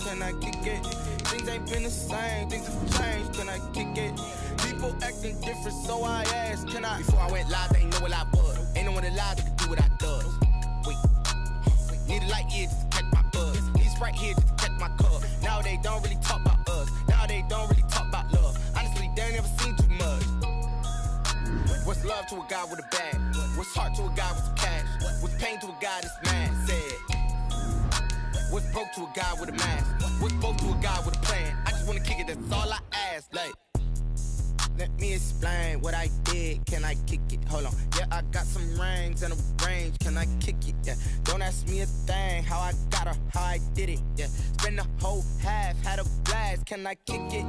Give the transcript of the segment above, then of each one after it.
can I kick it? Things ain't been the same, things have changed, can I kick it? People acting different, so I asked, can I? Before I went live, they ain't know what I was. Ain't no one alive that can do what I does. Wait, need a light year just to catch my buzz. Need Sprite here just to catch my cup. Now they don't really talk about us. Now they don't really talk about love. Honestly, they ain't never seen too much. What's love to a guy with a bag? What's heart to a guy with some cash? What's pain to a guy that's mad? Said. What's broke to a guy with a mask? What's broke to a guy with a plan? I just wanna kick it, that's all I ask. Like, let me explain what I did. Can I kick it? Hold on. Yeah, I got some rings and a range. Can I kick it? Yeah. Don't ask me a thing. How I got her, how I did it. Yeah. Spend the whole half, had a blast. Can I kick it?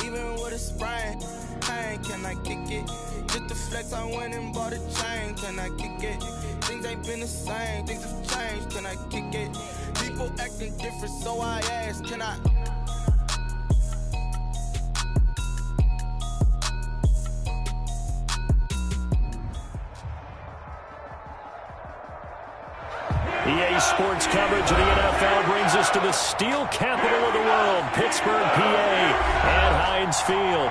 Even with a sprain. Pain, can I kick it? Just the flex, I went and bought a chain. Can I kick it? Things ain't been the same. Things have changed. Can I kick it? People acting different, so I asked, can I? EA Sports coverage of the NFL brings us to the steel capital of the world, Pittsburgh, PA, at Heinz Field.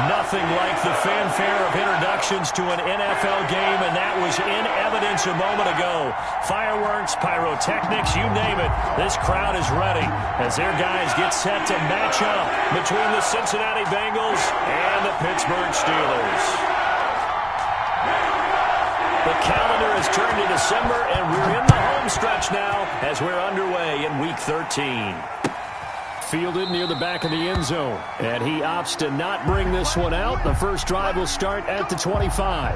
Nothing like the fanfare of introductions to an NFL game, and that was in evidence a moment ago. Fireworks, pyrotechnics, you name it. This crowd is ready as their guys get set to match up between the Cincinnati Bengals and the Pittsburgh Steelers. The calendar has turned to December, and we're in the home stretch now as we're underway in Week 13. Fielded near the back of the end zone, and he opts to not bring this one out. The first drive will start at the 25.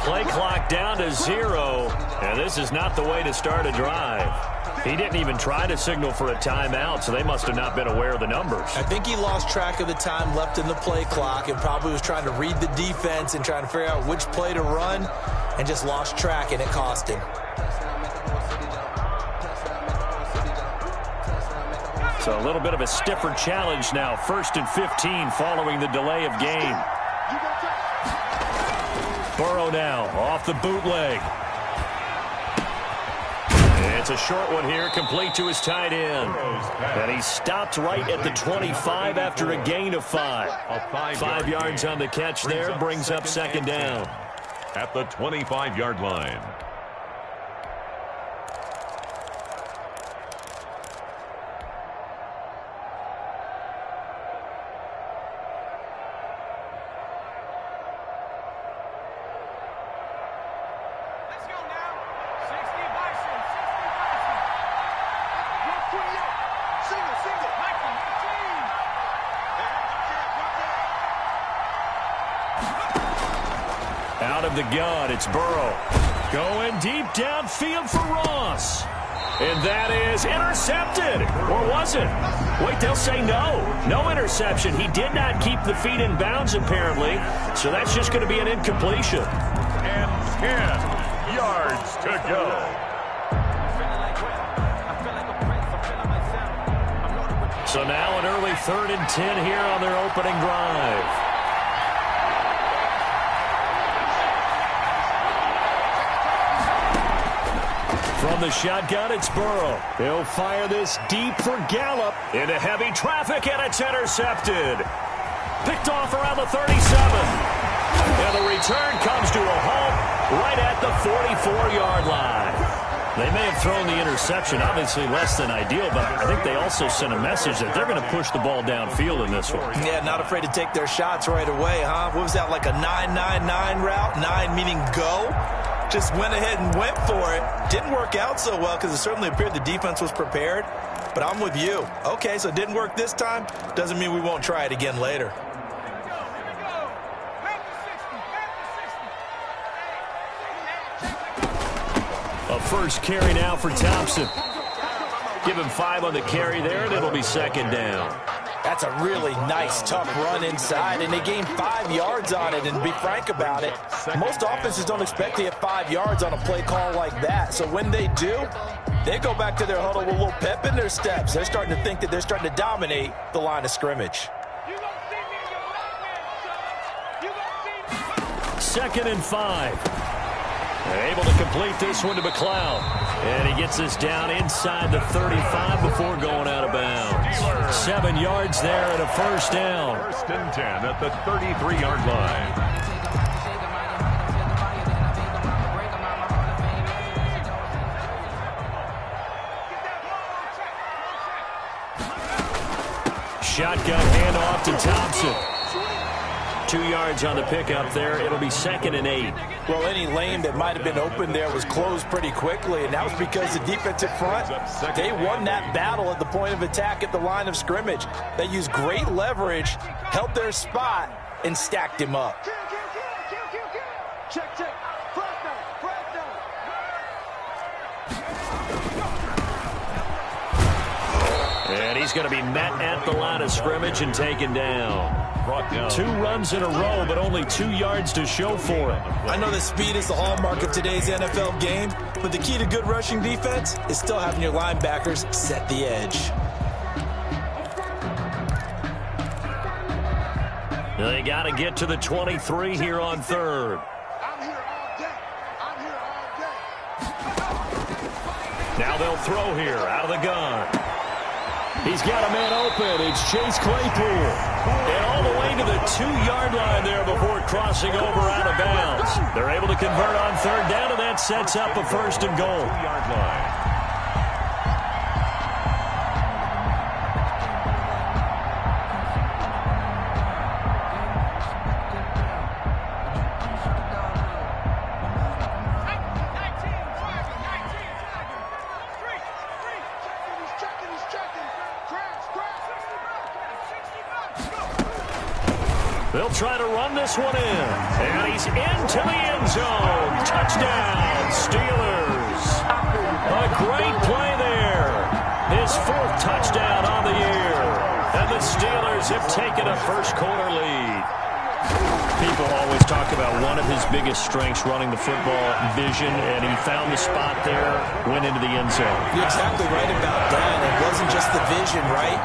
Play clock down to 0, and this is not the way to start a drive. He didn't even try to signal for a timeout, so they must have not been aware of the numbers. I think he lost track of the time left in the play clock and probably was trying to read the defense and trying to figure out which play to run and just lost track, and it cost him. So a little bit of a stiffer challenge now. 1st and 15 following the delay of game. Burrow now off the bootleg. It's a short one here, complete to his tight end. And he stopped right at the 25 after a gain of 5. 5 yards on the catch there, brings up second down. At the 25-yard line. Out of the gun, it's Burrow. Going deep downfield for Ross. And that is intercepted. Or was it? Wait, they'll say no. No interception. He did not keep the feet in bounds, apparently. So that's just going to be an incompletion. And 10 yards to go. So now an early 3rd and 10 here on their opening drive. From the shotgun, it's Burrow. He'll fire this deep for Gallup. Into heavy traffic, and it's intercepted. Picked off around the 37. And the return comes to a halt right at the 44-yard line. They may have thrown the interception, obviously less than ideal, but I think they also sent a message that they're going to push the ball downfield in this one. Yeah, not afraid to take their shots right away, huh? What was that, like a 9-9-9 route? 9 meaning go? just went ahead and went for it. Didn't work out so well because it certainly appeared the defense was prepared. But I'm with you. Okay, so it didn't work this time. Doesn't mean we won't try it again later. A first carry now for Thompson. Give him 5 on the carry there, and it'll be second down. That's a really nice, tough run inside, and they gained 5 yards on it. And to be frank about it, most offenses don't expect to get 5 yards on a play call like that. So when they do, they go back to their huddle with a little pep in their steps. They're starting to think that they're starting to dominate the line of scrimmage. 2nd and 5. Able to complete this one to McLeod. And he gets us down inside the 35 before going out of bounds. 7 yards there and a first down. 1st and 10 at the 33-yard line. Shotgun handoff to Thompson. 2 yards on the pickup there. It'll be 2nd and 8. Well, any lane that might have been open there was closed pretty quickly, and that was because the defensive front, they won that battle at the point of attack at the line of scrimmage. They used great leverage, held their spot, and stacked him up. Check. Flag down. And he's going to be met at the line of scrimmage and taken down. 2 runs in a row, but only 2 yards to show for it. I know that speed is the hallmark of today's NFL game, but the key to good rushing defense is still having your linebackers set the edge. They got to get to the 23 here on 3rd. I'm here all day. Now they'll throw here out of the gun. He's got a man open. It's Chase Claypool. And all the way to the 2-yard line there before crossing over out of bounds. They're able to convert on 3rd down, and that sets up a 1st and goal. 2-yard line. They'll try to run this one in. And he's into the end zone. Touchdown, Steelers. A great play there. His 4th touchdown on the year. And the Steelers have taken a first-quarter lead. People always talk about one of his biggest strengths running the football, vision, and he found the spot there, went into the end zone. You're exactly right about that. It wasn't just the vision, right?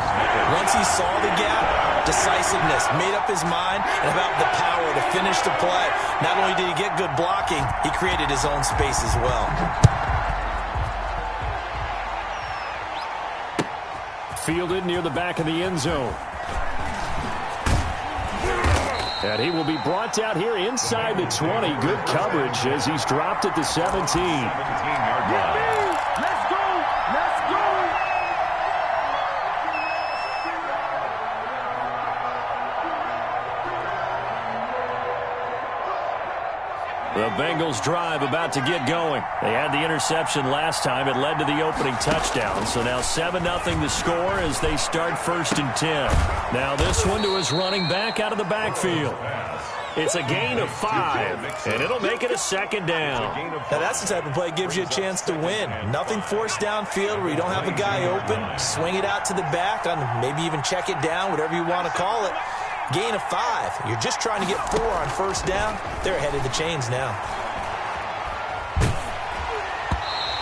Once he saw the gap, decisiveness, made up his mind, and about the power to finish the play. Not only did he get good blocking, he created his own space as well. Fielded near the back of the end zone. And he will be brought out here inside the 20. Good coverage as he's dropped at the 17. 17-yard line. Let's go. The Bengals drive about to get going. They had the interception last time. It led to the opening touchdown. So now 7-0 the score as they start 1st and 10. Now this one to his running back out of the backfield. It's a gain of 5, and it'll make it a 2nd down. Now that's the type of play that gives you a chance to win. Nothing forced downfield where you don't have a guy open. Swing it out to the back, maybe even check it down, whatever you want to call it. Gain of 5. You're just trying to get 4 on 1st down. They're ahead of the chains now.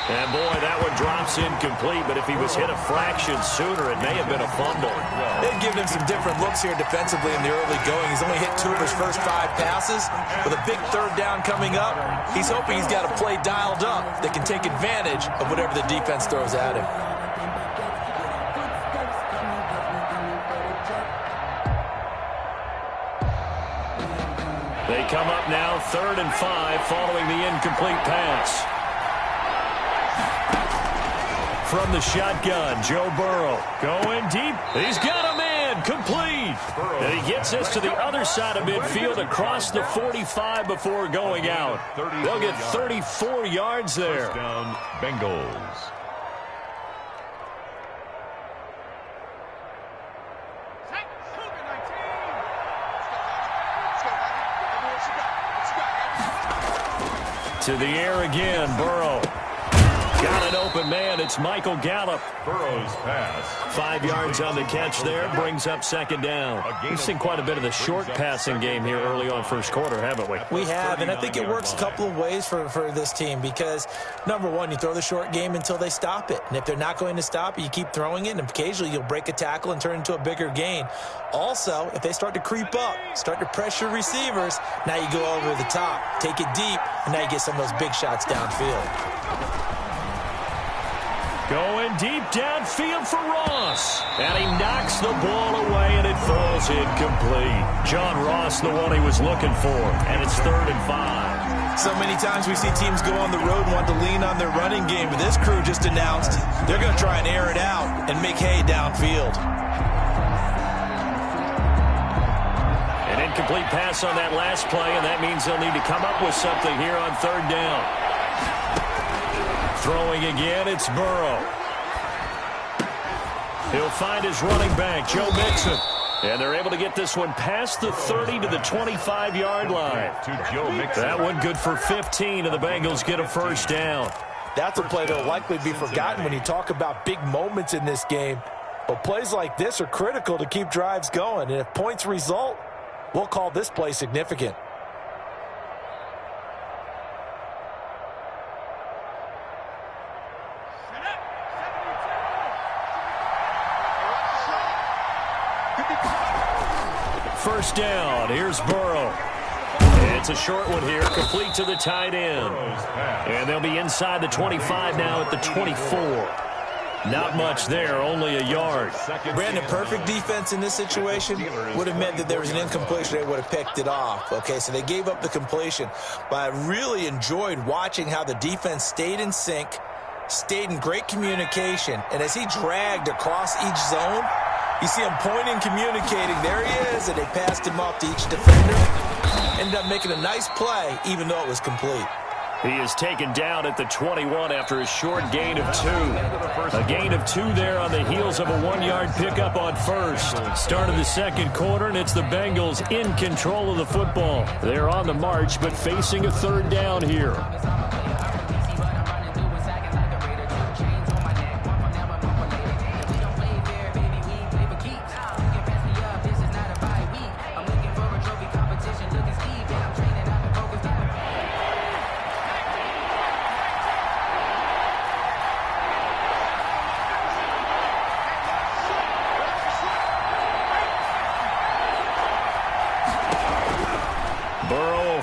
And boy, that one drops incomplete, but if he was hit a fraction sooner, it may have been a fumble. They've given him some different looks here defensively in the early going. He's only hit 2 of his first 5 passes. With a big 3rd down coming up, he's hoping he's got a play dialed up that can take advantage of whatever the defense throws at him. They come up now 3rd and 5 following the incomplete pass. From the shotgun, Joe Burrow going deep. He's got a man. again, complete. And he gets this to the other side of midfield across the 45 before going out. They'll get 34 yards there. First down, Bengals. To the air again, Burrow. Got an open man. It's Michael Gallup. Burrow's pass. 5 yards on the catch there. Brings up second down. We've seen quite a bit of the short passing game here early on first quarter, haven't we? We have, and I think it works a couple of ways for this team because, number one, you throw the short game until they stop it. And if they're not going to stop it, you keep throwing it, and occasionally you'll break a tackle and turn it into a bigger gain. Also, if they start to creep up, start to pressure receivers, now you go over the top, take it deep, and now you get some of those big shots downfield. Going deep downfield for Ross. And he knocks the ball away, and it falls incomplete. John Ross, the one he was looking for. And it's 3rd and 5. So many times we see teams go on the road and want to lean on their running game. But this crew just announced they're going to try and air it out and make hay downfield. An incomplete pass on that last play, and that means they'll need to come up with something here on 3rd down. Throwing again, it's Burrow. He'll find his running back, Joe Mixon. And they're able to get this one past the 30 to the 25-yard line. To Joe Mixon. That one good for 15, and the Bengals get a first down. That's a play that will likely be forgotten when you talk about big moments in this game. But plays like this are critical to keep drives going. And if points result, we'll call this play significant. First down. Here's Burrow. It's a short one here, complete to the tight end. And they'll be inside the 25 now at the 24. Not much there, only a yard. Brandon, perfect defense in this situation would have meant that there was an incompletion. They would have picked it off. Okay, so they gave up the completion. But I really enjoyed watching how the defense stayed in sync, stayed in great communication. And as he dragged across each zone, you see him pointing, communicating. There he is, and they passed him off to each defender. Ended up making a nice play, even though it was complete. He is taken down at the 21 after a short gain of 2. A gain of 2 there on the heels of a 1-yard pickup on first. Start of the second quarter, and it's the Bengals in control of the football. They're on the march, but facing a 3rd down here.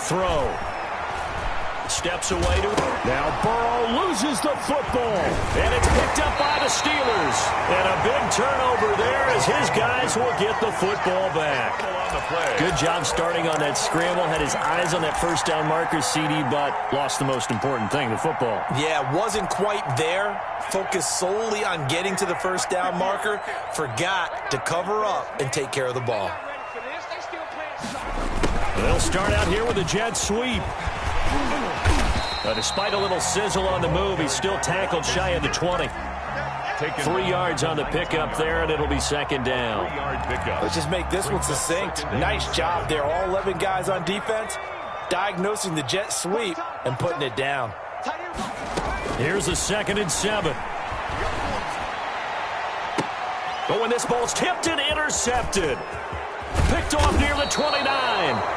Throw. Steps away to it. Now Burrow loses the football. And it's picked up by the Steelers. And a big turnover there as his guys will get the football back. Good job starting on that scramble. Had his eyes on that first down marker, CD, but lost the most important thing, the football. Yeah, wasn't quite there. Focused solely on getting to the first down marker. Forgot to cover up and take care of the ball. They'll start out here with a jet sweep. Despite a little sizzle on the move, he's still tackled shy of the 20. 3 yards on the pickup there, and it'll be 2nd down. Let's just make this one succinct. Nice job there. All 11 guys on defense diagnosing the jet sweep and putting it down. Here's a 2nd and 7. Oh, and this ball's tipped and intercepted. Picked off near the 29.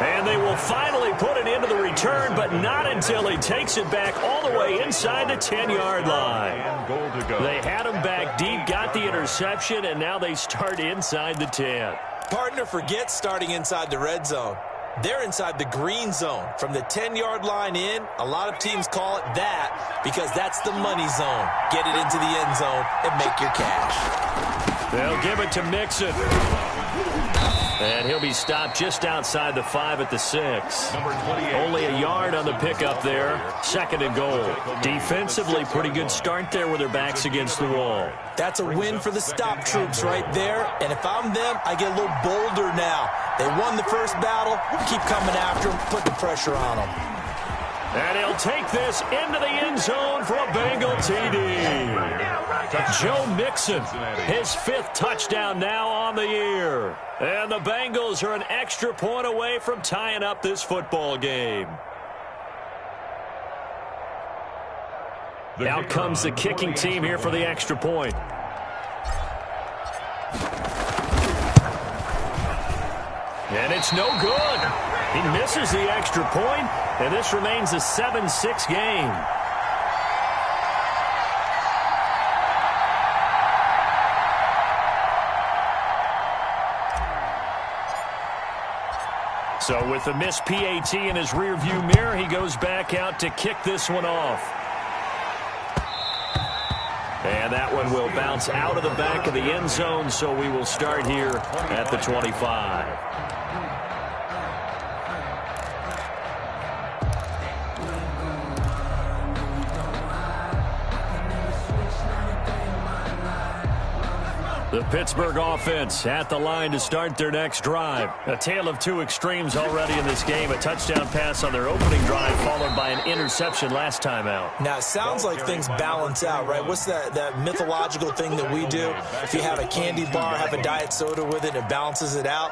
And they will finally put it into the return, but not until he takes it back all the way inside the 10-yard line. They had him back deep, got the interception, and now they start inside the 10. Partner forgets starting inside the red zone. They're inside the green zone. From the 10-yard line in, a lot of teams call it that because that's the money zone. Get it into the end zone and make your cash. They'll give it to Mixon. And he'll be stopped just outside the 5 at the 6. Only a yard on the pickup there. 2nd and goal. Defensively, pretty good start there with their backs against the wall. That's a win for the stop troops right there. And if I'm them, I get a little bolder now. They won the first battle. Keep coming after them. Put the pressure on them. And he'll take this into the end zone for a Bengal TD. Joe Mixon, his 5th touchdown now on the year. And the Bengals are an extra point away from tying up this football game. Out comes the kicking team here for the extra point. And it's no good. He misses the extra point, and this remains a 7-6 game. So with the missed PAT in his rearview mirror, he goes back out to kick this one off. And that one will bounce out of the back of the end zone, so we will start here at the 25. The Pittsburgh offense at the line to start their next drive. A tale of two extremes already in this game. A touchdown pass on their opening drive, followed by an interception last time out. Now, it sounds like things balance out, right? What's that mythological thing that we do? If you have a candy bar, have a diet soda with it, it balances it out.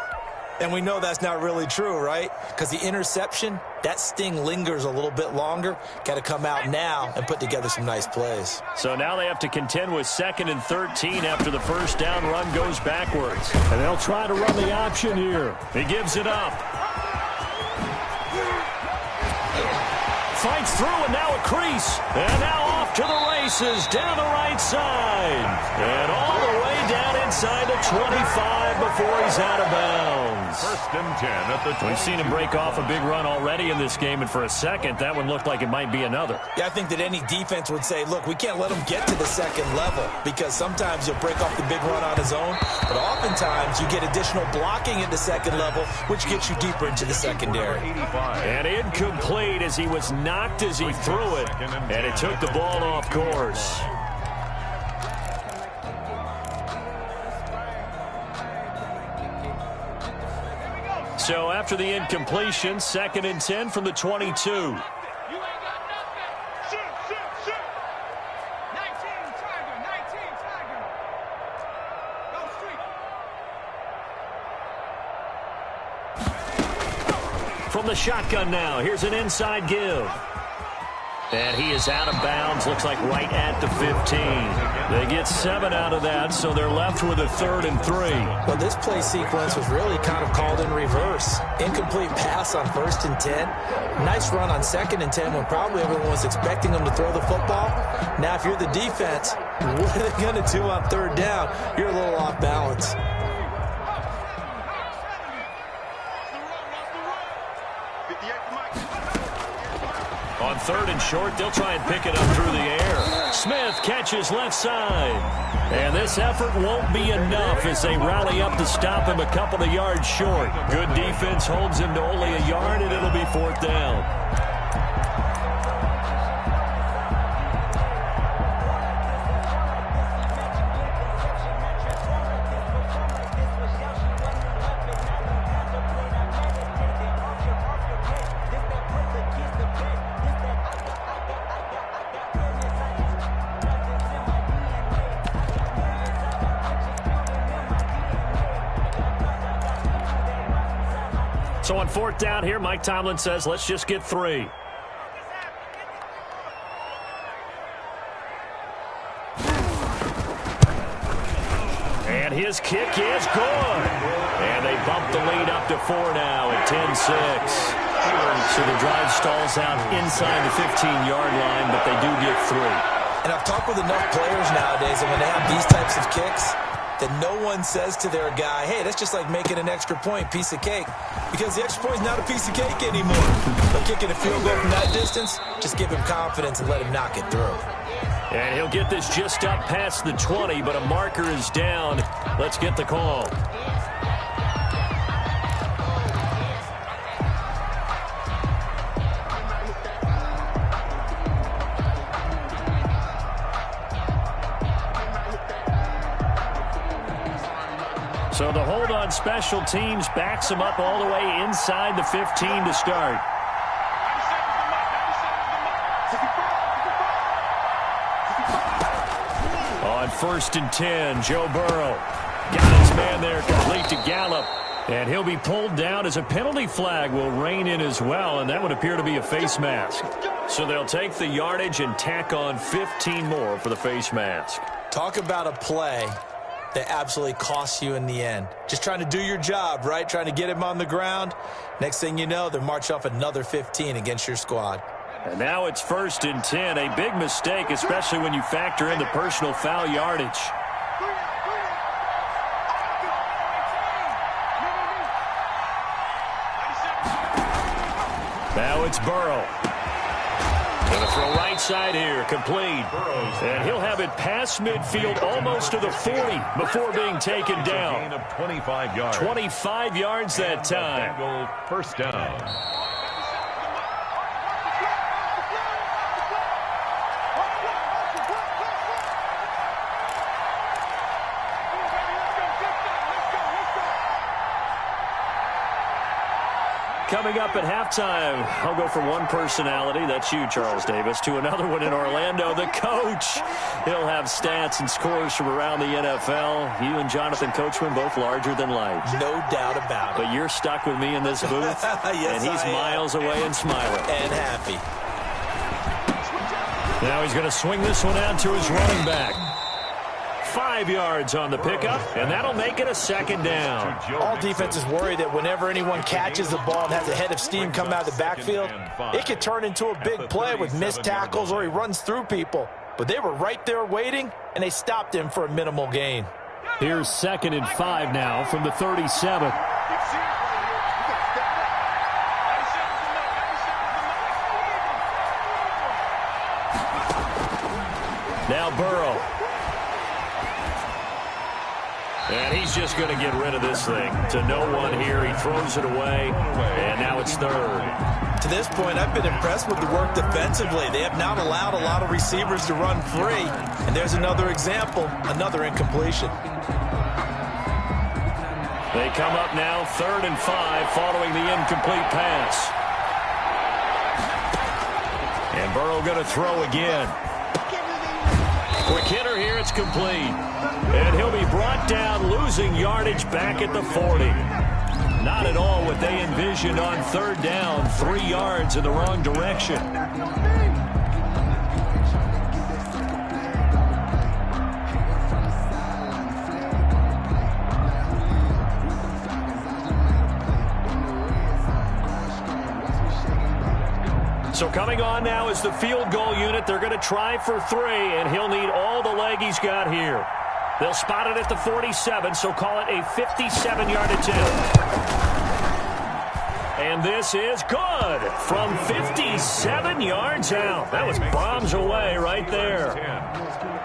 And we know that's not really true, right? Because the interception, that sting lingers a little bit longer. Got to come out now and put together some nice plays. So now they have to contend with 2nd and 13 after the first down run goes backwards. And they'll try to run the option here. He gives it up. Fights through, and now a crease. And now off to the races down the right side. And all the way down inside the 25 before he's out of bounds. 1st and 10 at the 20. We've seen him break off a big run already in this game, and for a second, that one looked like it might be another. Yeah, I think that any defense would say, look, we can't let him get to the 2nd level, because sometimes you'll break off the big run on his own, but oftentimes you get additional blocking at the 2nd level, which gets you deeper into the secondary. And incomplete as he was knocked as he threw it, and it took the ball off course. So after the incompletion, 2nd and 10 from the 22. From the shotgun now, here's an inside give. And he is out of bounds, looks like right at the 15. They get 7 out of that, so they're left with a 3rd and 3. Well, this play sequence was really kind of called in reverse. Incomplete pass on 1st and 10. Nice run on 2nd and 10 when probably everyone was expecting them to throw the football. Now, if you're the defense, what are they going to do on 3rd down? You're a little off balance. On 3rd and short, they'll try and pick it up through the air. Smith catches left side. And this effort won't be enough as they rally up to stop him a couple of yards short. Good defense holds him to only a yard, and it'll be 4th down. So on 4th down here, Mike Tomlin says, let's just get 3. And his kick is good. And they bump the lead up to 4 now at 10-6. So the drive stalls out inside the 15-yard line, but they do get 3. And I've talked with enough players nowadays, and when they have these types of kicks, that no one says to their guy, hey, that's just like making an extra point, piece of cake. Because the extra point is not a piece of cake anymore. But kicking a field goal from that distance, just give him confidence and let him knock it through. And he'll get this just up past the 20, but a marker is down. Let's get the call. So the hold on special teams backs him up all the way inside the 15 to start. On 1st and 10, Joe Burrow got his man there complete to Gallup. And he'll be pulled down as a penalty flag will rein in as well, and that would appear to be a face mask. So they'll take the yardage and tack on 15 more for the face mask. Talk about a play that absolutely costs you in the end. Just trying to do your job, right? Trying to get him on the ground. Next thing you know, they're marching off another 15 against your squad. And now it's 1st and 10. A big mistake, especially when you factor in the personal foul yardage. Now it's Burrow. Going to throw right side here, complete. And he'll have it past midfield almost to the 40 before being taken down. 25 yards. 25 yards that time. First down. Coming up at halftime, I'll go from one personality, that's you, Charles Davis, to another one in Orlando, the coach. He'll have stats and scores from around the NFL. You and Jonathan Coachman, both larger than life. No doubt about it. But you're stuck with me in this booth, yes, and he's miles away and smiling. And happy. Now he's going to swing this one out to his running back. 5 yards on the pickup, and that'll make it a 2nd down. All defenses worry that whenever anyone catches the ball and has a head of steam come out of the backfield, it could turn into a big play with missed tackles or he runs through people. But they were right there waiting, and they stopped him for a minimal gain. Here's 2nd and 5 now from the 37. Now Burrow. And he's just going to get rid of this thing. To no one here. He throws it away. And now it's 3rd. To this point, I've been impressed with the work defensively. They have not allowed a lot of receivers to run free. And there's another example, another incompletion. They come up now 3rd and 5 following the incomplete pass. And Burrow going to throw again. Quick hitter here, it's complete. And he'll be brought down, losing yardage back at the 40. Not at all what they envisioned on 3rd down, 3 yards in the wrong direction. So coming on now is the field goal unit. They're going to try for 3, and he'll need all the leg he's got here. They'll spot it at the 47, so call it a 57-yard attempt. And this is good from 57 yards out. That was bombs away right there.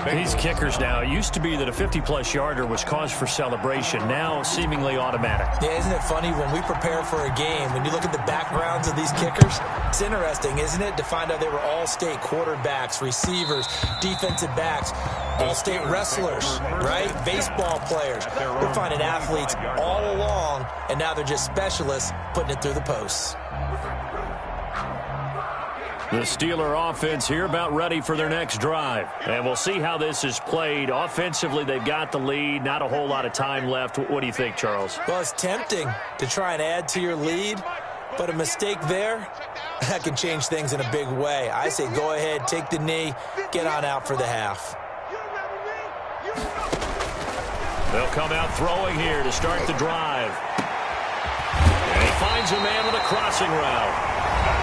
These kickers now, it used to be that a 50-plus yarder was cause for celebration. Now seemingly automatic. Yeah, isn't it funny when we prepare for a game, when you look at the backgrounds of these kickers, it's interesting, isn't it, to find out they were all-state quarterbacks, receivers, defensive backs, all-state wrestlers, right? Baseball players. We're finding athletes all along, and now they're just specialists putting it through the posts. The Steeler offense here about ready for their next drive. And we'll see how this is played. Offensively, they've got the lead. Not a whole lot of time left. What do you think, Charles? Well, it's tempting to try and add to your lead, but a mistake there, that can change things in a big way. I say go ahead, take the knee, get on out for the half. They'll come out throwing here to start the drive. And he finds a man with a crossing route.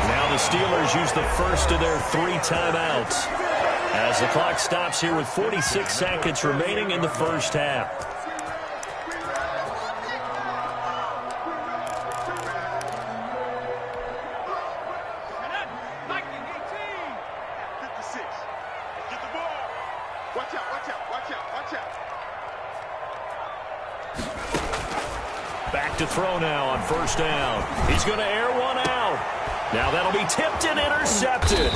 Now the Steelers use the first of their 3 timeouts as the clock stops here with 46 seconds remaining in the first half. Back to throw now on 1st down. He's going to air one out. Now that'll be tipped and intercepted.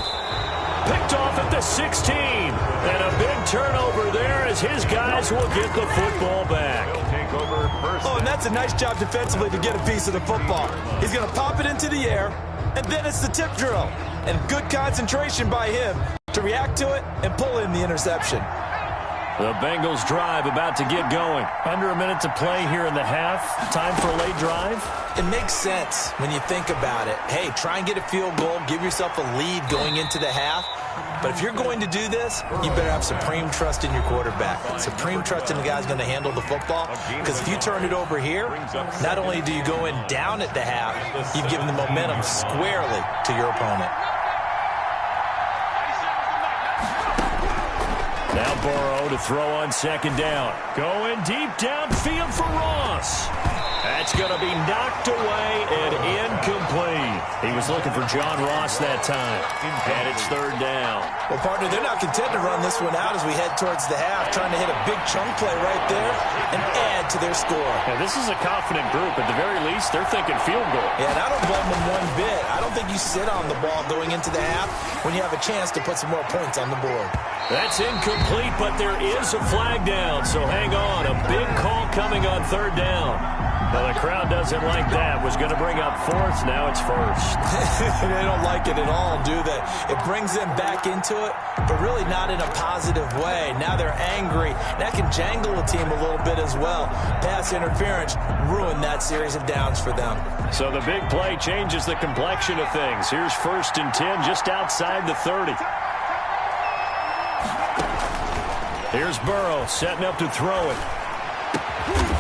Picked off at the 16. And a big turnover there as as his guys will get the football back. Take over first. Oh, and that's a nice job defensively to get a piece of the football. He's going to pop it into the air, and then it's the tip drill. And good concentration by him to react to it and pull in the interception. The Bengals drive about to get going. Under a minute to play here in the half. Time for a late drive. It makes sense when you think about it. Hey, try and get a field goal. Give yourself a lead going into the half. But if you're going to do this, you better have supreme trust in your quarterback. Supreme trust in the guy's going to handle the football. Because if you turn it over here, not only do you go in down at the half, you've given the momentum squarely to your opponent. Now Burrow to throw on second down. Going deep downfield for Ross. That's going to be knocked away and incomplete. He was looking for John Ross that time. And it's third down. Well, partner, they're not content to run this one out as we head towards the half, trying to hit a big chunk play right there and add to their score. Yeah, this is a confident group. At the very least, they're thinking field goal. Yeah, and I don't blame them one bit. I don't think you sit on the ball going into the half when you have a chance to put some more points on the board. That's incomplete, but there is a flag down, so hang on. A big call coming on third down. Well, the crowd doesn't like that. Was going to bring up fourth. Now it's first. They don't like it at all, do they? It brings them back into it, but really not in a positive way. Now they're angry. That can jangle a team a little bit as well. Pass interference ruined that series of downs for them. So the big play changes the complexion of things. Here's 1st and 10 just outside the 30. Here's Burrow setting up to throw it.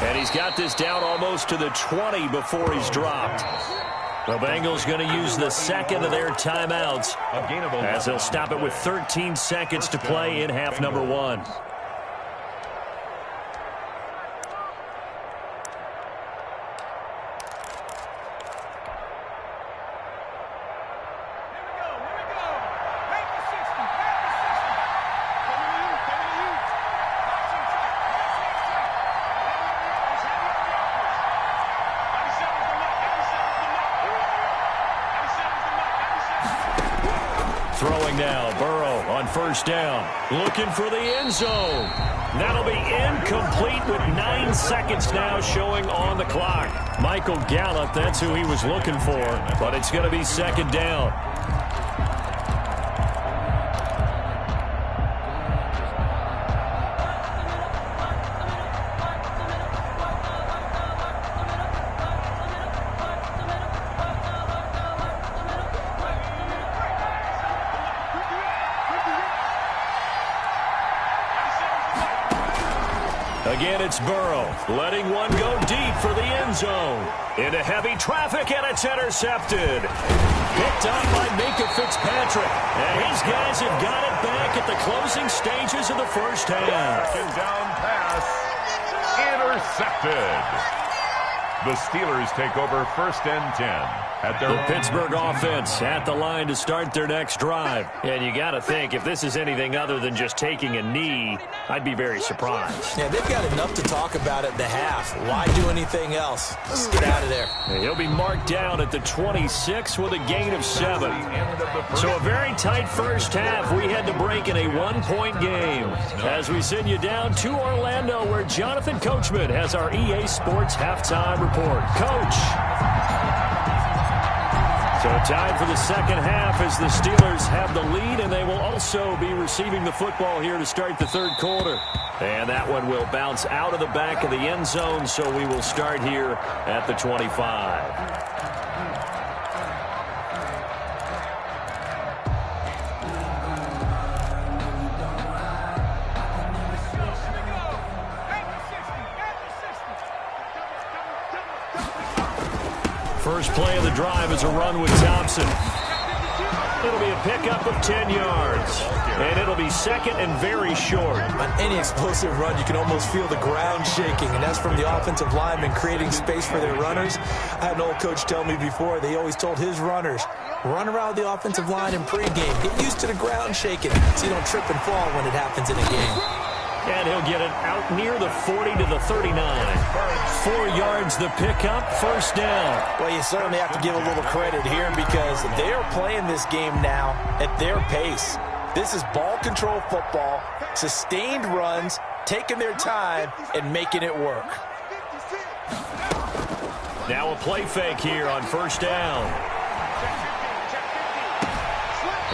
And he's got this down almost to the 20 before he's dropped. The Bengals going to use the second of their timeouts as they'll stop it with 13 seconds to play in half number 1. Throwing now, Burrow on 1st down, looking for the end zone. That'll be incomplete with 9 seconds now showing on the clock. Michael Gallup, that's who he was looking for, but it's going to be 2nd down. Again, it's Burrow, letting one go deep for the end zone. Into heavy traffic, and it's intercepted. Picked up by Minka Fitzpatrick. And his guys have got it back at the closing stages of the first half. Second down pass. Intercepted. The Steelers take over 1st and 10. At their the Pittsburgh offense at the line to start their next drive. And you got to think, if this is anything other than just taking a knee, I'd be very surprised. Yeah, they've got enough to talk about at the half. Why do anything else? Just get out of there. And he'll be marked down at the 26 with a gain of 7. So a very tight first half. We had to break in a 1-point game. As we send you down to Orlando, where Jonathan Coachman has our EA Sports halftime report. Coach. So time for the second half as the Steelers have the lead, and they will also be receiving the football here to start the third quarter. And that one will bounce out of the back of the end zone, so we will start here at the 25. First play of the drive is a run with Thompson. It'll be a pickup of 10 yards. And it'll be 2nd and very short. On any explosive run, you can almost feel the ground shaking, and that's from the offensive linemen creating space for their runners. I had an old coach tell me before, they always told his runners, run around the offensive line in pregame. Get used to the ground shaking so you don't trip and fall when it happens in a game. And he'll get it out near the 40 to the 39. 4 yards the pickup, 1st down. Well, you certainly have to give a little credit here because they are playing this game now at their pace. This is ball control football, sustained runs, taking their time and making it work. Now a play fake here on first down.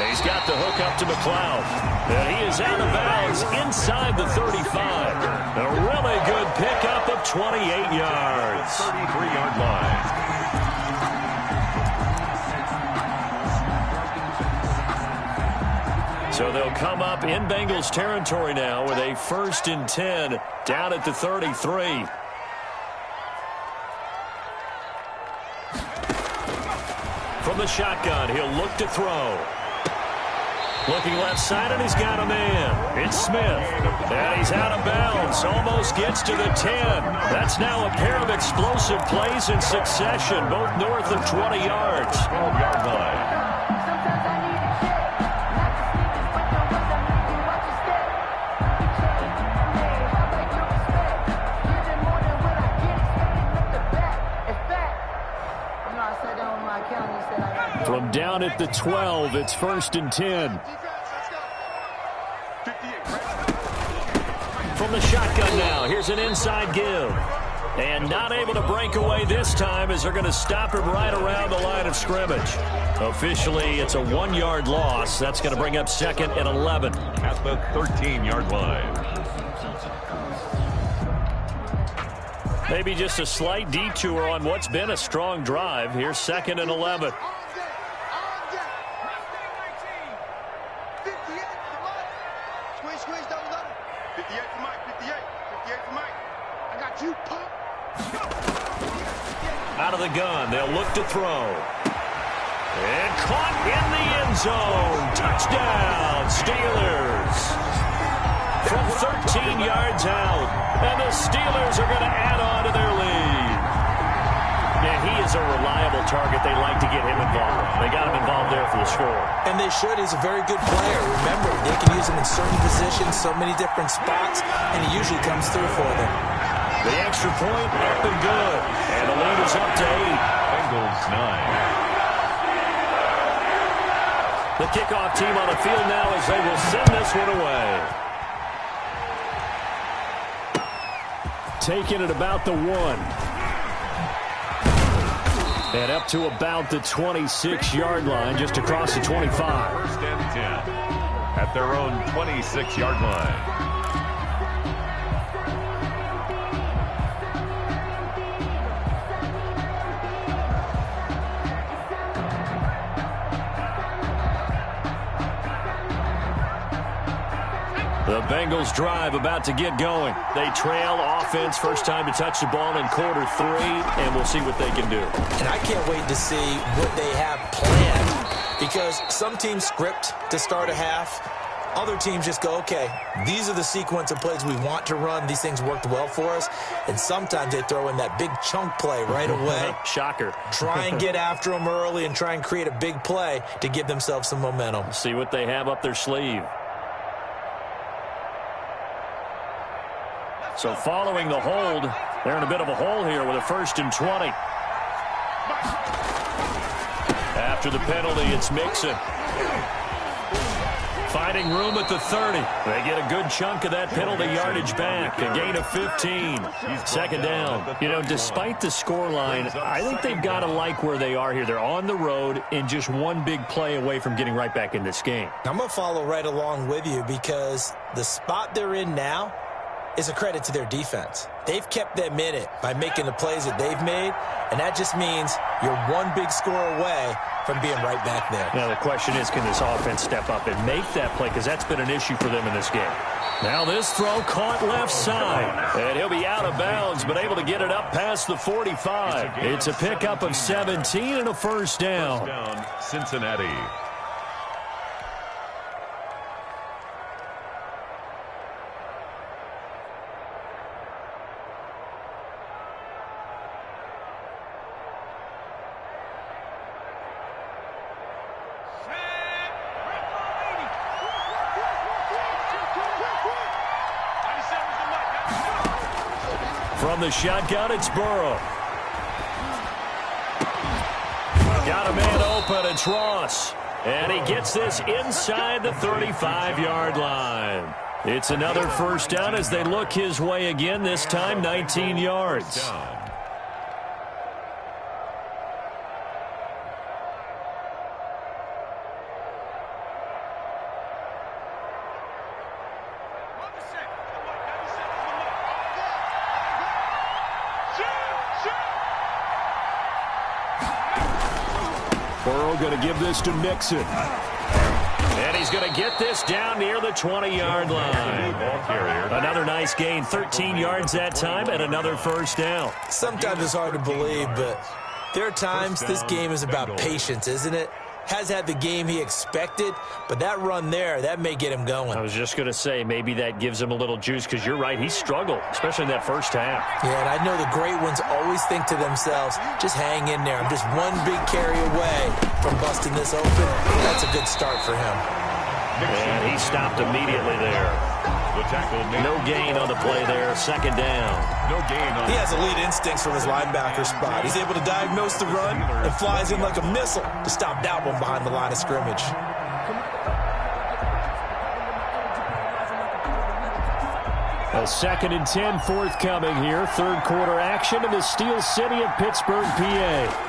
He's got the hook up to McLeod. And he is out of bounds inside the 35. A really good pickup of 28 yards. 33-yard line. So they'll come up in Bengals territory now with a 1st and 10 down at the 33. From the shotgun, he'll look to throw. Looking left side, and he's got a man. It's Smith. And he's out of bounds. Almost gets to the 10. That's now a pair of explosive plays in succession, both north of 20 yards. 12-yard line. From down at the 12, it's 1st and 10. From the shotgun now, here's an inside give. And not able to break away this time as they're going to stop him right around the line of scrimmage. Officially, it's a 1-yard loss. That's going to bring up 2nd and 11. At the 13-yard line. Maybe just a slight detour on what's been a strong drive. Here's 2nd and 11. Out of the gun, they'll look to throw. And caught in the end zone. Touchdown, Steelers. From 13 yards out. And the Steelers are going to add on to their lead. Yeah, he is a reliable target. They like to get him involved. They got him involved there for the score. And they should. He's a very good player. Remember, they can use him in certain positions, so many different spots, and he usually comes through for them. The extra point up and good. And the lead is up to 8. Bengals 9. The kickoff team on the field now as they will send this one away. Taking it about the 1. And up to about the 26-yard line, just across the 25. 1st and 10. At their own 26-yard line. The Bengals drive about to get going. They trail offense, first time to touch the ball in quarter 3, and we'll see what they can do. And I can't wait to see what they have planned, because some teams script to start a half. Other teams just go, okay, these are the sequence of plays we want to run. These things worked well for us. And sometimes they throw in that big chunk play right away. Shocker. Try and get after them early and try and create a big play to give themselves some momentum. See what they have up their sleeve. So following the hold, they're in a bit of a hole here with a 1st and 20. After the penalty, it's Mixon. Finding room at the 30. They get a good chunk of that penalty yardage back. A gain of 15. 2nd down. You know, despite the scoreline, I think they've got to like where they are here. They're on the road and just one big play away from getting right back in this game. I'm going to follow right along with you, because the spot they're in now is a credit to their defense. They've kept them in it by making the plays that they've made, and that just means you're one big score away from being right back there. Now the question is, can this offense step up and make that play, because that's been an issue for them in this game. Now this throw caught left side, and he'll be out of bounds, but able to get it up past the 45. It's a pickup of 17 and a 1st down. 1st down, Cincinnati. From the shotgun, it's Burrow. Got a man open, it's Ross. And he gets this inside the 35-yard line. It's another first down as they look his way again, this time 19 yards. Burrow going to give this to Mixon. And he's going to get this down near the 20-yard line. Another nice gain, 13 yards that time, and another first down. Sometimes it's hard to believe, but there are times this game is about patience, isn't it? Has had the game he expected, but that run there, that may get him going. I was just going to say, maybe that gives him a little juice, because you're right, he struggled, especially in that first half. Yeah, and I know the great ones always think to themselves, just hang in there. I'm just one big carry away from busting this open. That's a good start for him. And he stopped immediately there. The tackle made. No gain on the play there, second down. No gain on. He has elite instincts from his linebacker spot. He's able to diagnose the run and flies in like a missile to stop that one behind the line of scrimmage. A 2nd and 10 forthcoming here. Third quarter action in the Steel City of Pittsburgh, PA.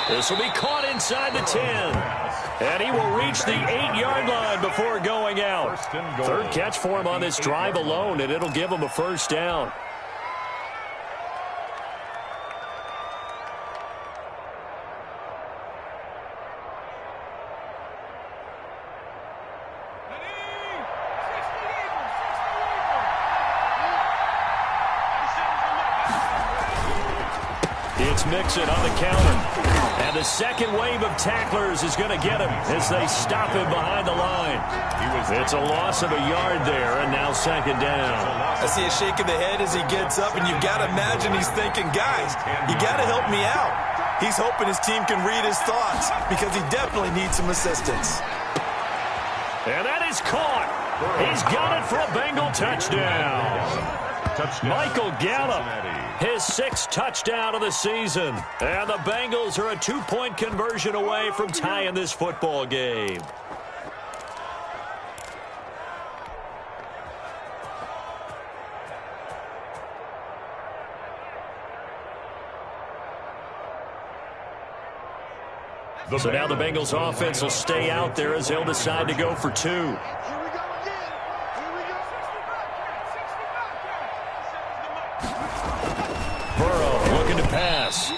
This will be caught inside the 10. And he will reach the 8-yard line before going out. Third catch for him on this drive alone, and it'll give him a first down. It's Mixon on the counter. And the second wave of tacklers is going to get him as they stop him behind the line. It's a loss of a yard there, and now second down. I see a shake of the head as he gets up, and you've got to imagine he's thinking, guys, you got to help me out. He's hoping his team can read his thoughts because he definitely needs some assistance. And that is caught. He's got it for a Bengal touchdown. Michael Gallup, his 6th touchdown of the season. And the Bengals are a 2-point conversion away from tying this football game. So now the Bengals offense will stay out there as they'll decide to go for 2.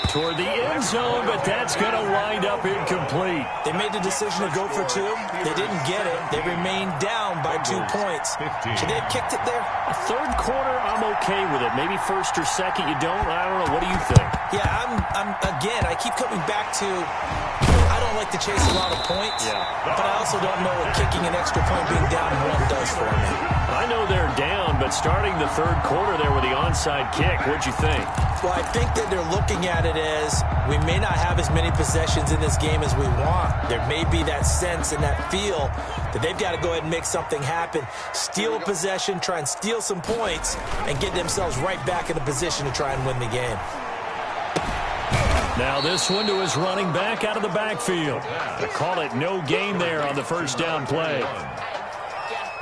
Toward the end zone, but that's going to wind up incomplete. They made the decision to go for 2. They didn't get it. They remained down by 2 points. Should they have kicked it there? Third quarter, I'm okay with it. Maybe first or second, you don't. I don't know. What do you think? Yeah, again, I keep coming back to, I don't like to chase a lot of points, but I also don't know what kicking an extra point being down 1 does for me. I know they're down, but starting the third quarter there with the onside kick, what'd you think? Well, I think that they're looking at it as we may not have as many possessions in this game as we want. There may be that sense and that feel that they've got to go ahead and make something happen, steal a possession, try and steal some points, and get themselves right back in a position to try and win the game. Now this one to his running back out of the backfield. They call it no gain there on the first down play.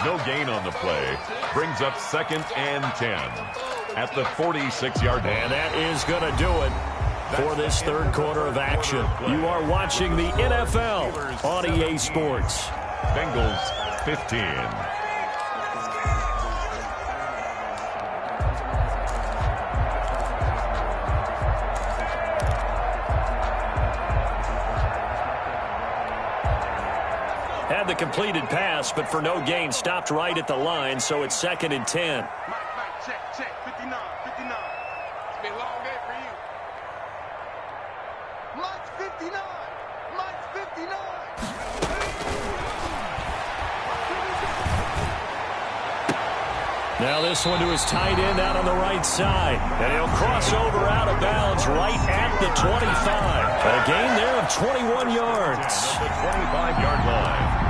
No gain on the play. Brings up 2nd and 10 at the 46-yard line. And that is going to do it for this third quarter of action. You are watching the NFL on EA Sports. Bengals 15. Had the completed pass, but for no gain, stopped right at the line, so it's 2nd and 10. Mike, check, 59. It's been a long day for you. Mike's 59. Mike's 59. Now this one to his tight end out on the right side. And he'll cross over out of bounds right at the 25. A gain there of 21 yards. The 25-yard line.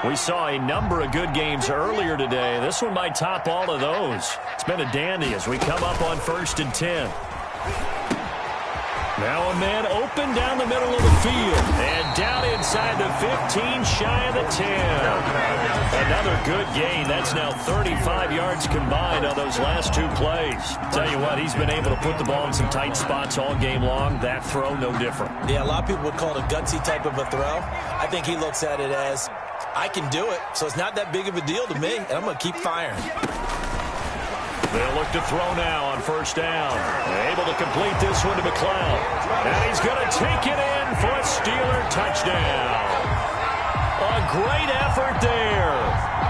We saw a number of good games earlier today. This one might top all of those. It's been a dandy as we come up on 1st and 10. Now a man open down the middle of the field. And down inside. inside the 15, shy of the 10. Another good gain. That's now 35 yards combined on those last two plays. Tell you what, he's been able to put the ball in some tight spots all game long. That throw, no different. Yeah, a lot of people would call it a gutsy type of a throw. I think he looks at it as, I can do it, so it's not that big of a deal to me, and I'm going to keep firing. They'll look to throw now on first down. Able to complete this one to McLeod. And he's going to take it in for a Steeler touchdown. A great effort there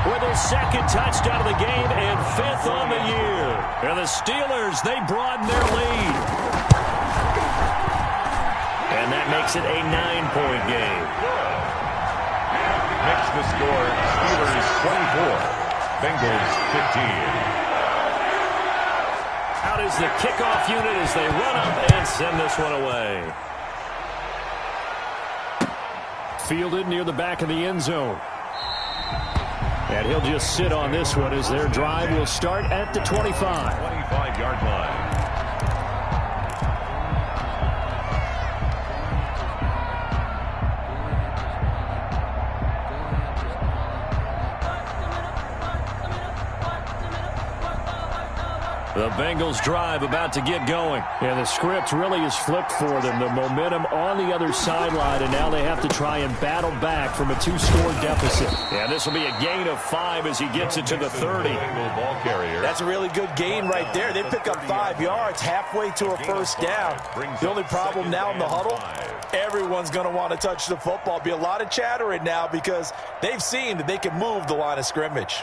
with his second touchdown of the game and 5th on the year. And the Steelers, they broaden their lead. And that makes it a 9-point game. Makes the score Steelers 24, Bengals 15. Out is the kickoff unit as they run up and send this one away. Fielded near the back of the end zone. And he'll just sit on this one as their drive will start at the 25. 25-yard line. The Bengals drive about to get going. And the script really is flipped for them. The momentum on the other sideline, and now they have to try and battle back from a 2-score deficit. And this will be a gain of 5 as he gets it to the 30. Ball carrier. That's a really good gain right there. They pick up 5 yards halfway to a first down. The only problem now in the huddle, everyone's going to want to touch the football. Be a lot of chattering now because they've seen that they can move the line of scrimmage.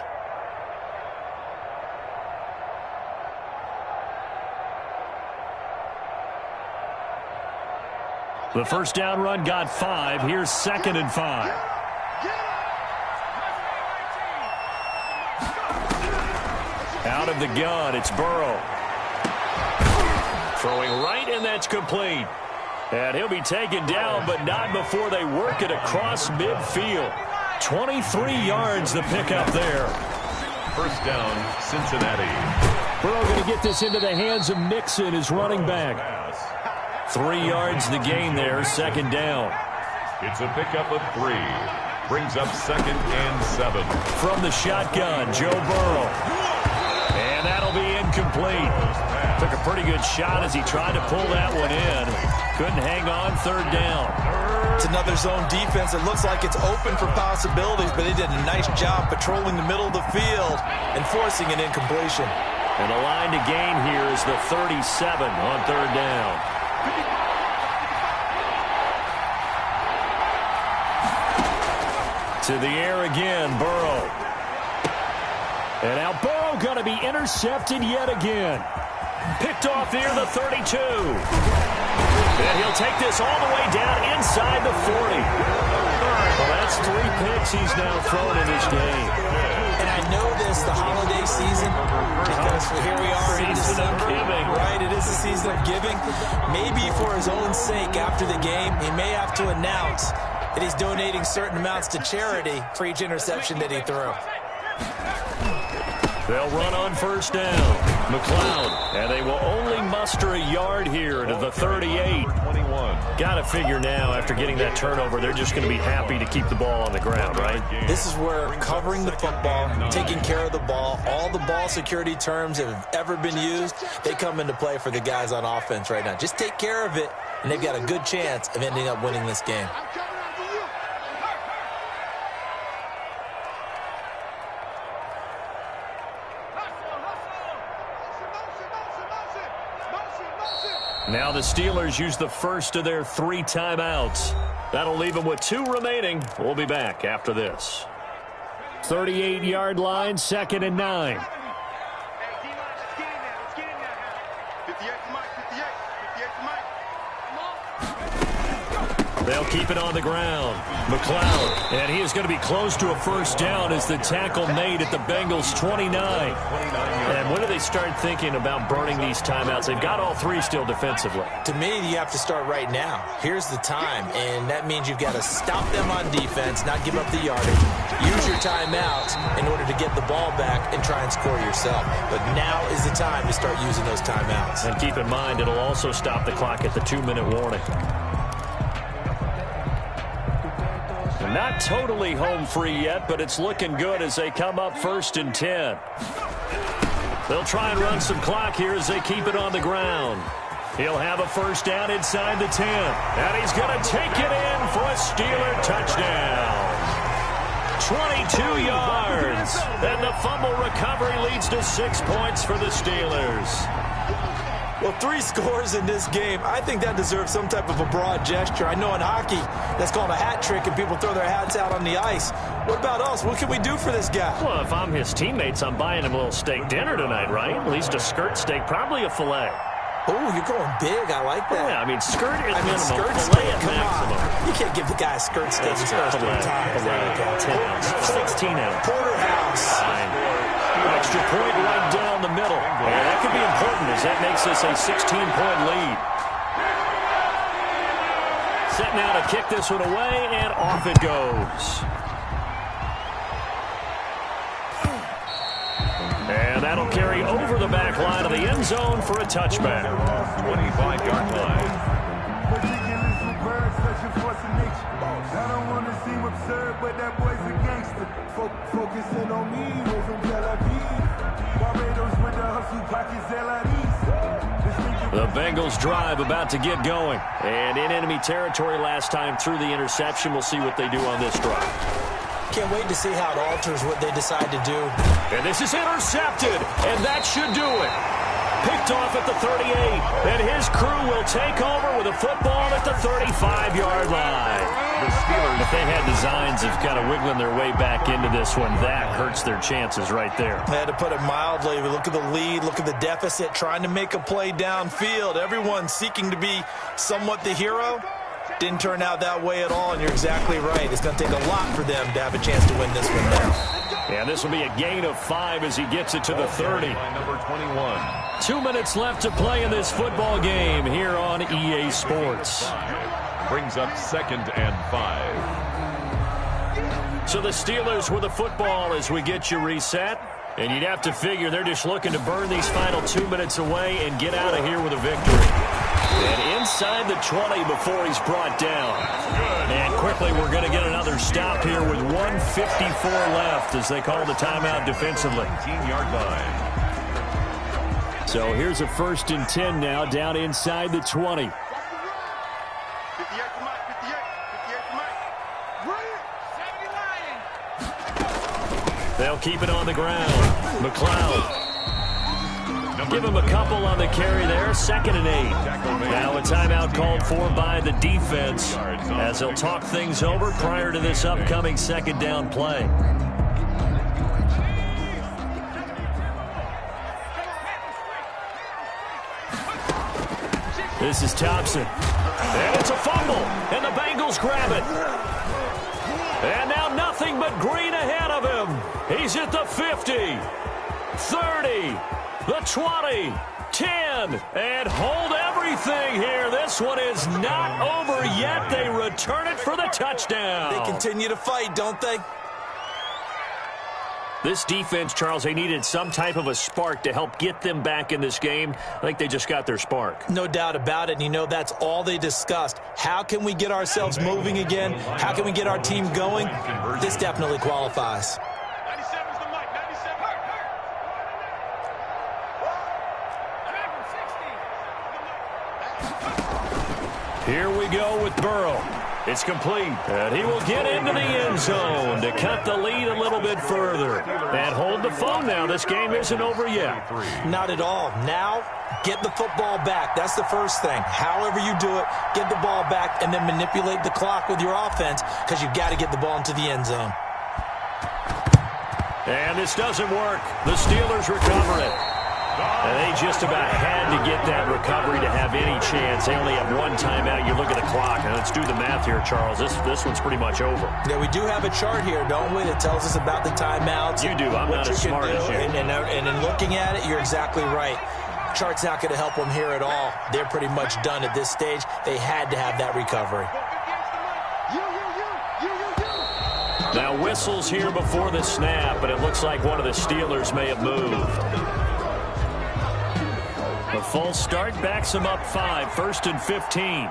The first down run got 5. Here's 2nd and 5. Out of the gun, it's Burrow. Throwing right, and that's complete. And he'll be taken down, but not before they work it across midfield. 23 yards the pickup there. First down, Cincinnati. Burrow going to get this into the hands of Nixon, his running back. 3 yards the gain there, 2nd down. It's a pickup of 3. Brings up 2nd and 7. From the shotgun, Joe Burrow. And that'll be incomplete. Took a pretty good shot as he tried to pull that one in. Couldn't hang on, 3rd down. It's another zone defense. It looks like it's open for possibilities, but they did a nice job patrolling the middle of the field and forcing an incompletion. And the line to gain here is the 37 on 3rd down. To the air again, Burrow. And now Burrow going to be intercepted yet again. Picked off near the 32. And he'll take this all the way down inside the 40. Well, that's 3 picks he's now thrown in this game. And I know this, the holiday season, because here we are in December, right? It is the season of giving. Maybe for his own sake after the game, he may have to announce that he's donating certain amounts to charity for each interception that he threw. They'll run on first down. McLeod, and they will only muster a yard here to the 38. 21. Got to figure now, after getting that turnover, they're just going to be happy to keep the ball on the ground, right? This is where covering the football, taking care of the ball, all the ball security terms that have ever been used, they come into play for the guys on offense right now. Just take care of it, and they've got a good chance of ending up winning this game. Now the Steelers use the first of their 3 timeouts. That'll leave them with 2 remaining. We'll be back after this. 38-yard line, 2nd and 9. They'll keep it on the ground. McLeod, and he is going to be close to a first down as the tackle made at the Bengals' 29. And when do they start thinking about burning these timeouts? They've got all 3 still defensively. To me, you have to start right now. Here's the time, and that means you've got to stop them on defense, not give up the yardage. Use your timeouts in order to get the ball back and try and score yourself. But now is the time to start using those timeouts. And keep in mind, it'll also stop the clock at the 2-minute warning. Not totally home free yet, but it's looking good as they come up 1st and 10. They'll try and run some clock here as they keep it on the ground. He'll have a first down inside the 10. And he's going to take it in for a Steeler touchdown. 22 yards. And the fumble recovery leads to 6 points for the Steelers. Well, 3 scores in this game. I think that deserves some type of a broad gesture. I know in hockey, that's called a hat trick, and people throw their hats out on the ice. What about us? What can we do for this guy? Well, if I'm his teammates, I'm buying him a little steak dinner tonight, right? At least a skirt steak, probably a filet. Oh, you're going big. I like that. Yeah, I mean, skirt is minimum, skirt filet steak, at maximum. You can't give the guy a skirt steak. He's first time. 10 ounce, 16 ounce. Porterhouse. Fine. Extra point right down the middle. And that could be important as that makes this a 16-point lead. Set now to kick this one away, and off it goes. And that'll carry over the back line of the end zone for a touchback. 25-yard line. I don't want to seem absurd, but that boy's a gangster. Focusing on me, way from Tel Aviv. Barbados with the hustle pockets, The Bengals drive about to get going. And in enemy territory last time through the interception. We'll see what they do on this drive. Can't wait to see how it alters what they decide to do. And this is intercepted, and that should do it. Picked off at the 38, and his crew will take over with a football at the 35-yard line. The Steelers, If they had designs of kind of wiggling their way back into this one, that hurts their chances right there. I had to put it mildly. Look at the lead, look at the deficit, trying to make a play downfield. Everyone seeking to be somewhat the hero. Didn't turn out that way at all, and you're exactly right. It's going to take a lot for them to have a chance to win this one now. And this will be a gain of 5 as he gets it to the 30. by number 21. 2 minutes left to play in this football game here on EA Sports. Brings up 2nd and 5. So the Steelers with the football as we get you reset. And you'd have to figure they're just looking to burn these final 2 minutes away and get out of here with a victory. And inside the 20 before he's brought down. And quickly we're going to get another stop here with 1:54 left as they call the timeout defensively. 19-yard line. So here's a 1st and 10 now down inside the 20. 58 to Mike, 58 to Mike. Brilliant. 70 Lions. They'll keep it on the ground. McLeod. Give him a couple on the carry there. 2nd and 8. Now a timeout called for by the defense as they'll talk things over prior to this upcoming 2nd down play. This is Thompson. And it's a fumble. And the Bengals grab it. And now nothing but green ahead of him. He's at the 50, 30, the 20, 10, and hold everything here. This one is not over yet. They return it for the touchdown. They continue to fight, don't they? This defense, Charles, they needed some type of a spark to help get them back in this game. I think they just got their spark. No doubt about it, and you know that's all they discussed. How can we get ourselves moving again? How can we get our team going? This definitely qualifies. 97 is the Mike, 97. Here we go with Burrow. It's complete, and he will get into the end zone to cut the lead a little bit further. And hold the phone now. This game isn't over yet. Not at all. Now, get the football back. That's the first thing. However you do it, get the ball back and then manipulate the clock with your offense because you've got to get the ball into the end zone. And this doesn't work. The Steelers recover it. And they just about had to get that recovery to have any chance. They only have one timeout. You look at the clock. Now let's do the math here, Charles. This one's pretty much over. Yeah, we do have a chart here, don't we, that tells us about the timeouts. You do. I'm not as smart as you. And in looking at it, you're exactly right. Chart's not going to help them here at all. They're pretty much done at this stage. They had to have that recovery. Now whistles here before the snap, but it looks like one of the Steelers may have moved. A false start backs him up 5, 1st and 15.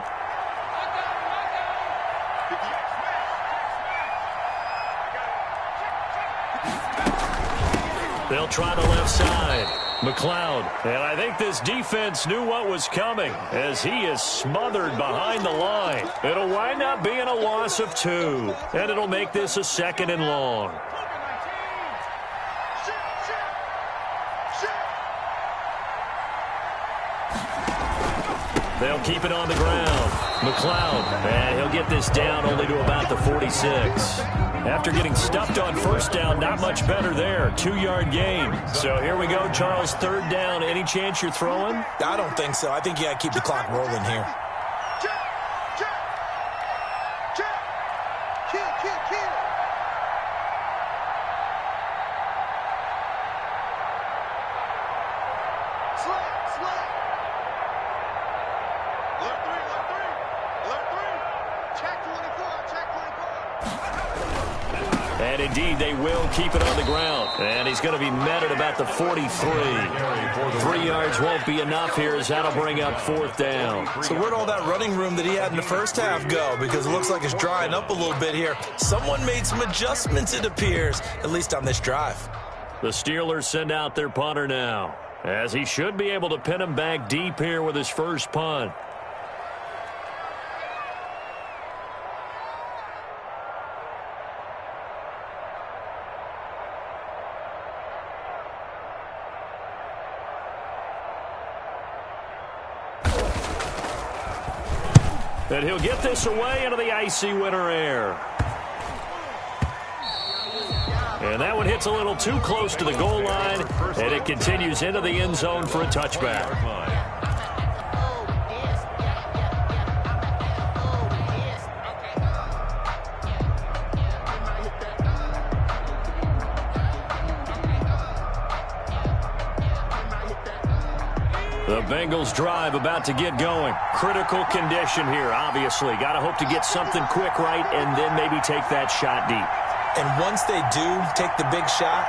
They'll try the left side. McLeod. And I think this defense knew what was coming as he is smothered behind the line. It'll wind up being a loss of 2. And it'll make this a 2nd and long. They'll keep it on the ground. McLeod, and he'll get this down only to about the 46. After getting stuffed on first down, not much better there. 2-yard gain. So here we go, Charles, 3rd down. Any chance you're throwing? I don't think so. I think you got to keep the clock rolling here. And indeed, they will keep it on the ground. And he's going to be met at about the 43. 3 yards won't be enough here as that'll bring up 4th down. So where'd all that running room that he had in the first half go? Because it looks like it's drying up a little bit here. Someone made some adjustments, it appears, at least on this drive. The Steelers send out their punter now, as he should be able to pin him back deep here with his first punt. And he'll get this away into the icy winter air. And that one hits a little too close to the goal line, and it continues into the end zone for a touchback. The Bengals drive about to get going. Critical condition here, obviously. Got to hope to get something quick right and then maybe take that shot deep. And once they do take the big shot,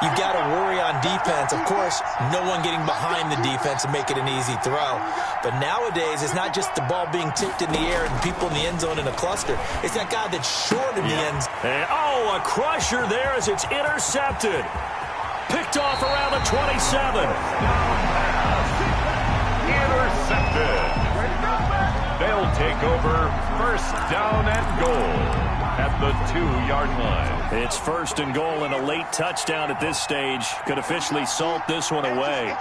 you've got to worry on defense. Of course, no one getting behind the defense and make it an easy throw. But nowadays, it's not just the ball being tipped in the air and people in the end zone in a cluster. It's that guy that's short in the end zone. And, oh, a crusher there as it's intercepted. Picked off around the 27. Intercepted. They'll take over 1st down and goal at the 2-yard line. It's 1st and goal and a late touchdown at this stage. Could officially salt this one away.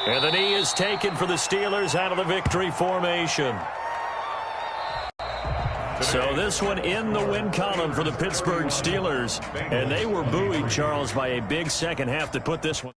And the knee is taken for the Steelers out of the victory formation. So this one in the win column for the Pittsburgh Steelers. And they were buoyed, Charles, by a big second half to put this one.